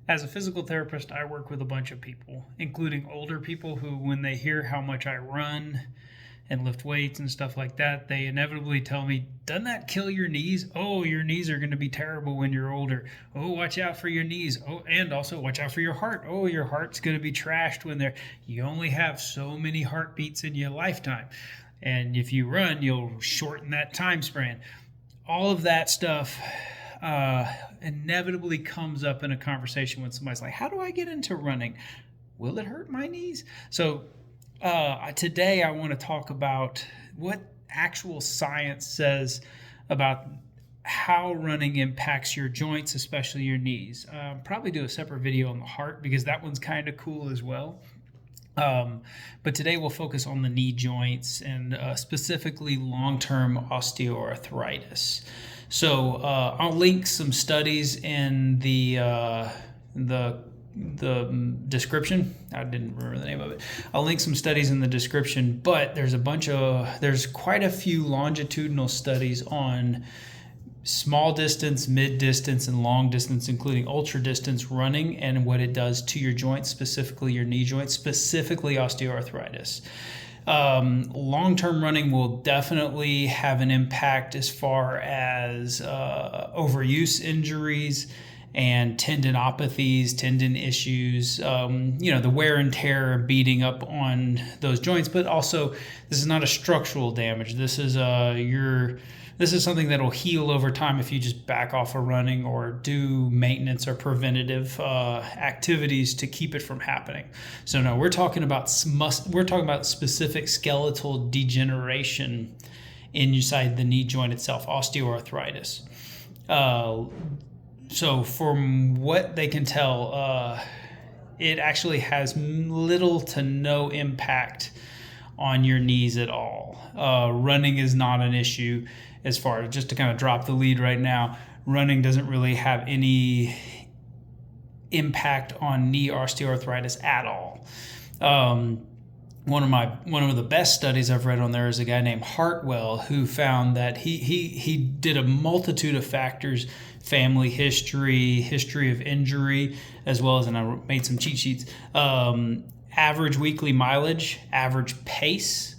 As a physical therapist, I work with a bunch of people, including older people who, when they hear how much I run and lift weights and stuff like that, they inevitably tell me, doesn't that kill your knees? Oh, your knees are going to be terrible when you're older. Oh, watch out for your knees. Oh, and also watch out for your heart. Oh, your heart's going to be trashed when you only have so many heartbeats in your lifetime. And if you run, you'll shorten that time span. All of that stuff inevitably comes up in a conversation when somebody's like, how do I get into running? Will it hurt my knees? So today I want to talk about what actual science says about how running impacts your joints, especially your knees. Probably do a separate video on the heart because that one's kind of cool as well. But today we'll focus on the knee joints and specifically long-term osteoarthritis. So I'll link some studies in the description. I didn't remember the name of it. I'll link some studies in the description, but there's quite a few longitudinal studies on small distance, mid distance, and long distance, including ultra distance running and what it does to your joints, specifically your knee joints, specifically osteoarthritis. Long-term running will definitely have an impact as far as overuse injuries and tendinopathies, tendon issues, the wear and tear beating up on those joints. But also, this is not a structural damage. This is something that will heal over time if you just back off of running or do maintenance or preventative activities to keep it from happening. So no, we're talking about specific skeletal degeneration inside the knee joint itself, osteoarthritis. So from what they can tell, it actually has little to no impact on your knees at all. Running is not an issue. As far as, just to kind of drop the lead right now, running doesn't really have any impact on knee osteoarthritis at all. One of the best studies I've read on there is a guy named Hartwell, who found that he did a multitude of factors: family history of injury, as well as, and I made some cheat sheets, average weekly mileage, average pace,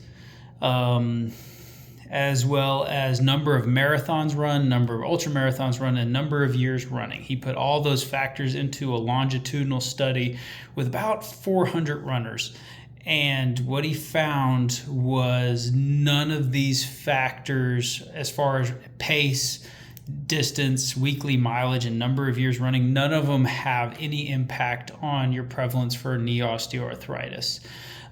as well as number of marathons run, number of ultra marathons run, and number of years running. He put all those factors into a longitudinal study with about 400 runners. And what he found was none of these factors, as far as pace, distance, weekly mileage, and number of years running, none of them have any impact on your prevalence for knee osteoarthritis.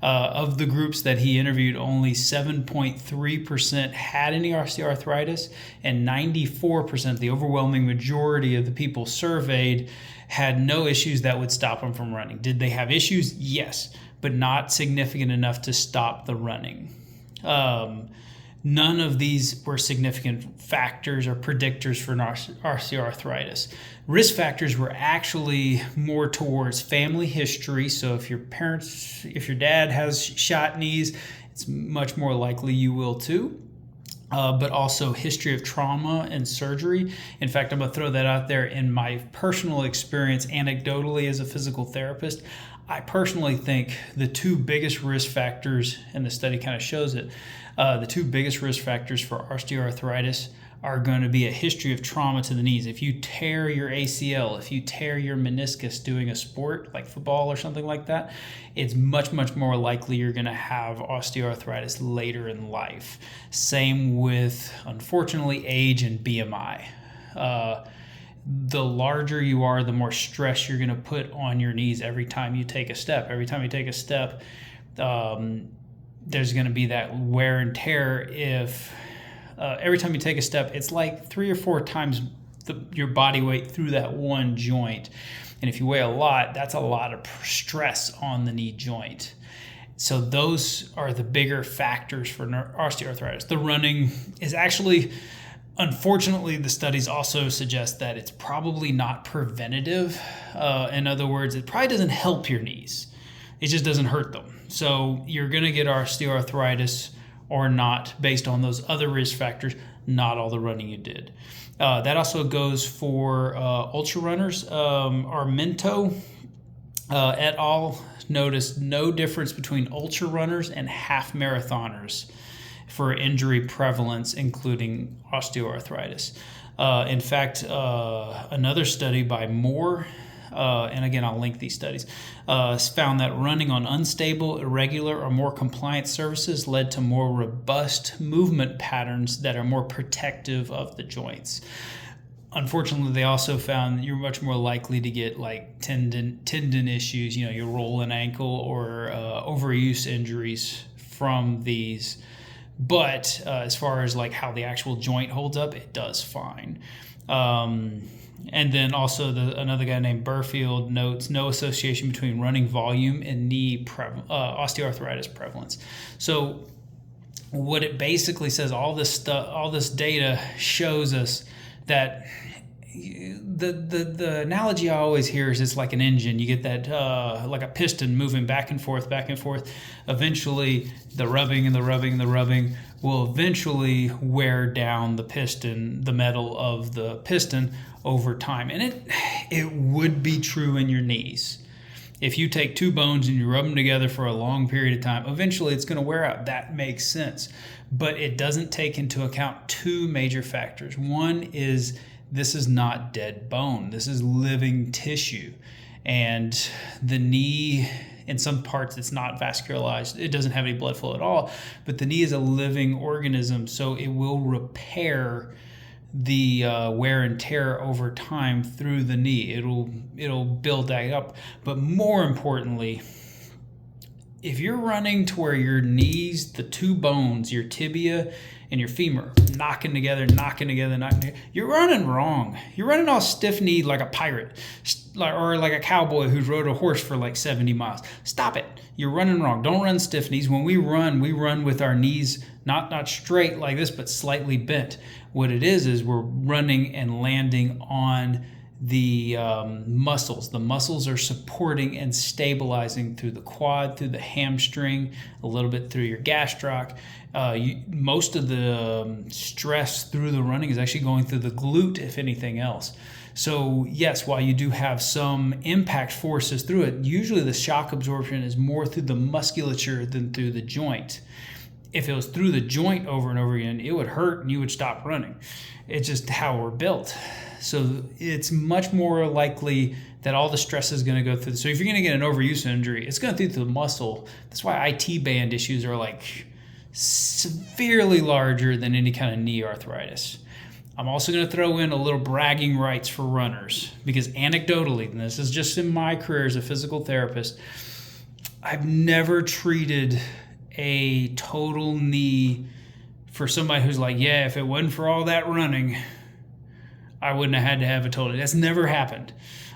Of the groups that he interviewed, only 7.3% had any osteoarthritis, and 94%, the overwhelming majority of the people surveyed, had no issues that would stop them from running. Did they have issues? Yes, but not significant enough to stop the running. None of these were significant factors or predictors for osteoarthritis. Risk factors were actually more towards family history. So if your dad has shot knees, it's much more likely you will too. But also history of trauma and surgery. In fact, I'm going to throw that out there. In my personal experience, anecdotally as a physical therapist, I personally think the two biggest risk factors, and the study kind of shows it, the two biggest risk factors for osteoarthritis are going to be a history of trauma to the knees. If you tear your ACL, if you tear your meniscus doing a sport like football or something like that, it's much, much more likely you're going to have osteoarthritis later in life. Same with, unfortunately, age and BMI. The larger you are, the more stress you're going to put on your knees every time you take a step. Every time you take a step, there's going to be that wear and tear. If every time you take a step, it's like 3 or 4 times your body weight through that one joint. And if you weigh a lot, that's a lot of stress on the knee joint. So those are the bigger factors for osteoarthritis. The running is actually, unfortunately, the studies also suggest that it's probably not preventative. In other words, it probably doesn't help your knees. It just doesn't hurt them. So you're going to get osteoarthritis or not based on those other risk factors, not all the running you did. That also goes for Ultrarunners. Armento et al. Noticed no difference between Ultrarunners and half marathoners for injury prevalence, including osteoarthritis. In fact, another study by Moore, and again, I'll link these studies, found that running on unstable, irregular, or more compliant surfaces led to more robust movement patterns that are more protective of the joints. Unfortunately, they also found you're much more likely to get like tendon issues. You roll an ankle or overuse injuries from these. But as far as like how the actual joint holds up, it does fine. And then also another guy named Burfield notes no association between running volume and knee osteoarthritis prevalence. So what it basically says, all this data shows us that the analogy I always hear is it's like an engine. You get that like a piston moving back and forth. Eventually, the rubbing will eventually wear down the piston, the metal of the piston over time. And it would be true in your knees. If you take two bones and you rub them together for a long period of time, eventually it's going to wear out. That makes sense. But it doesn't take into account two major factors. One is this is not dead bone. This is living tissue. And the knee, in some parts, it's not vascularized. It doesn't have any blood flow at all. But the knee is a living organism, so it will repair the wear and tear over time through the knee. It'll build that up. But more importantly, if you're running to where your knees, the two bones, your tibia and your femur, knocking together, you're running wrong. You're running all stiff-kneed like a pirate or like a cowboy who's rode a horse for like 70 miles. Stop it. You're running wrong. Don't run stiff knees. When we run with our knees not straight like this, but slightly bent. What it is we're running and landing on the muscles. The muscles are supporting and stabilizing through the quad, through the hamstring, a little bit through your gastroc. Most of the stress through the running is actually going through the glute, if anything else. So yes, while you do have some impact forces through it, usually the shock absorption is more through the musculature than through the joint. If it was through the joint over and over again, it would hurt and you would stop running. It's just how we're built. So it's much more likely that all the stress is going to go through. So if you're going to get an overuse injury, it's going through the muscle. That's why IT band issues are like severely larger than any kind of knee arthritis. I'm also going to throw in a little bragging rights for runners because anecdotally, and this is just in my career as a physical therapist, I've never treated a total knee for somebody who's like, yeah, if it wasn't for all that running, I wouldn't have had to have a total. That's never happened.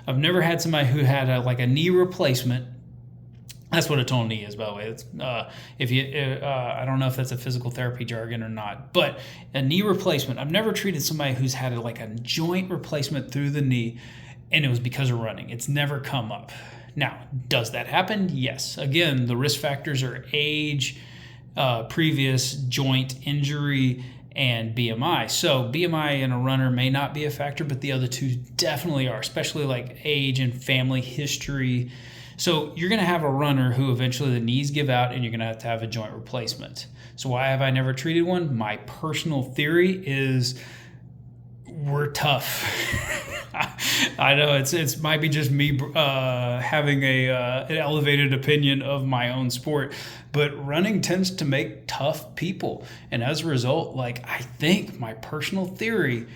I've never had somebody who had a knee replacement. That's what a total knee is, by the way. It's, I don't know if that's a physical therapy jargon or not, but a knee replacement. I've never treated somebody who's had a joint replacement through the knee, and it was because of running. It's never come up. Now, does that happen? Yes. Again, the risk factors are age, previous joint injury, and BMI. So BMI in a runner may not be a factor, but the other two definitely are, especially like age and family history. So you're going to have a runner who eventually the knees give out and you're going to have a joint replacement. So why have I never treated one? My personal theory is we're tough. I know it's might be just me having an elevated opinion of my own sport, but running tends to make tough people. And as a result, I think my personal theory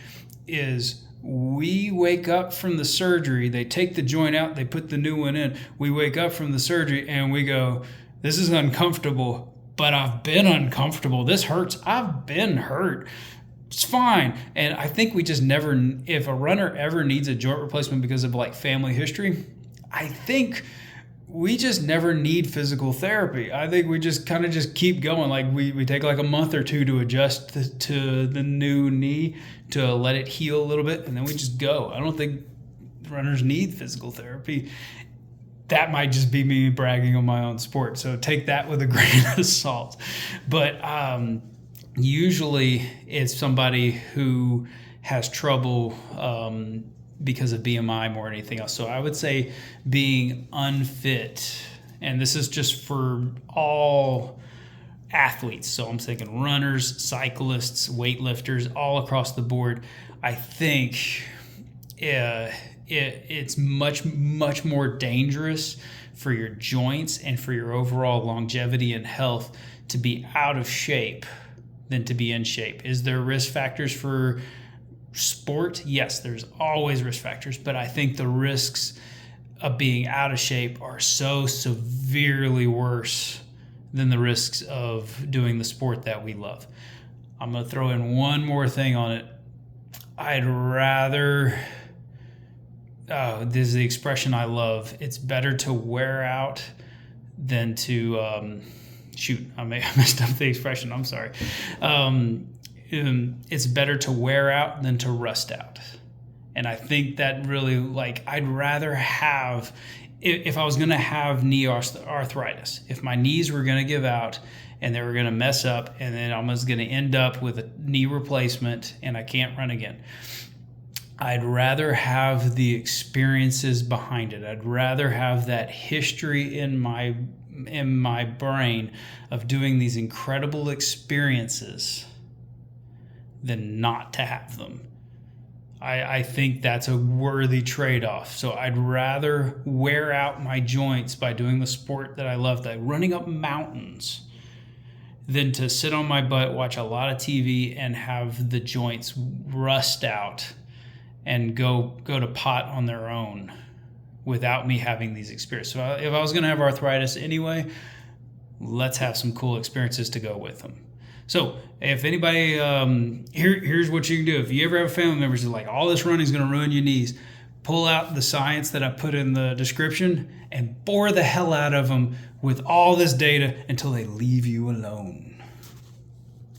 is we wake up from the surgery, they take the joint out, they put the new one in. We wake up from the surgery and we go, this is uncomfortable, but I've been uncomfortable. This hurts. I've been hurt. It's fine. And I think we just never, if a runner ever needs a joint replacement because of family history, I think we just never need physical therapy. I think we just kind of just keep going. We take a month or two to adjust to the new knee to let it heal a little bit, and then we just go. I don't think runners need physical therapy. That might just be me bragging on my own sport. So take that with a grain of salt. But usually it's somebody who has trouble because of BMI more than anything else. So I would say being unfit, and this is just for all athletes. So I'm thinking runners, cyclists, weightlifters, all across the board. I think it's much more dangerous for your joints and for your overall longevity and health to be out of shape than to be in shape. Is there risk factors for sport? Yes, there's always risk factors, but I think the risks of being out of shape are so severely worse than the risks of doing the sport that we love. I'm going to throw in one more thing on it. I'd rather, this is the expression I love, it's better to wear out than to, I messed up the expression, I'm sorry. It's better to wear out than to rust out. And I think that really, I'd rather have, if I was going to have knee arthritis, if my knees were going to give out and they were going to mess up and then I was going to end up with a knee replacement and I can't run again, I'd rather have the experiences behind it. I'd rather have that history in my brain of doing these incredible experiences than not to have them. I think that's a worthy trade-off. So I'd rather wear out my joints by doing the sport that I love, like running up mountains, than to sit on my butt, watch a lot of TV, and have the joints rust out and go to pot on their own without me having these experiences. So if I was going to have arthritis anyway, let's have some cool experiences to go with them. So if anybody, here's what you can do. If you ever have family members that are like, all this running is going to ruin your knees, pull out the science that I put in the description and bore the hell out of them with all this data until they leave you alone.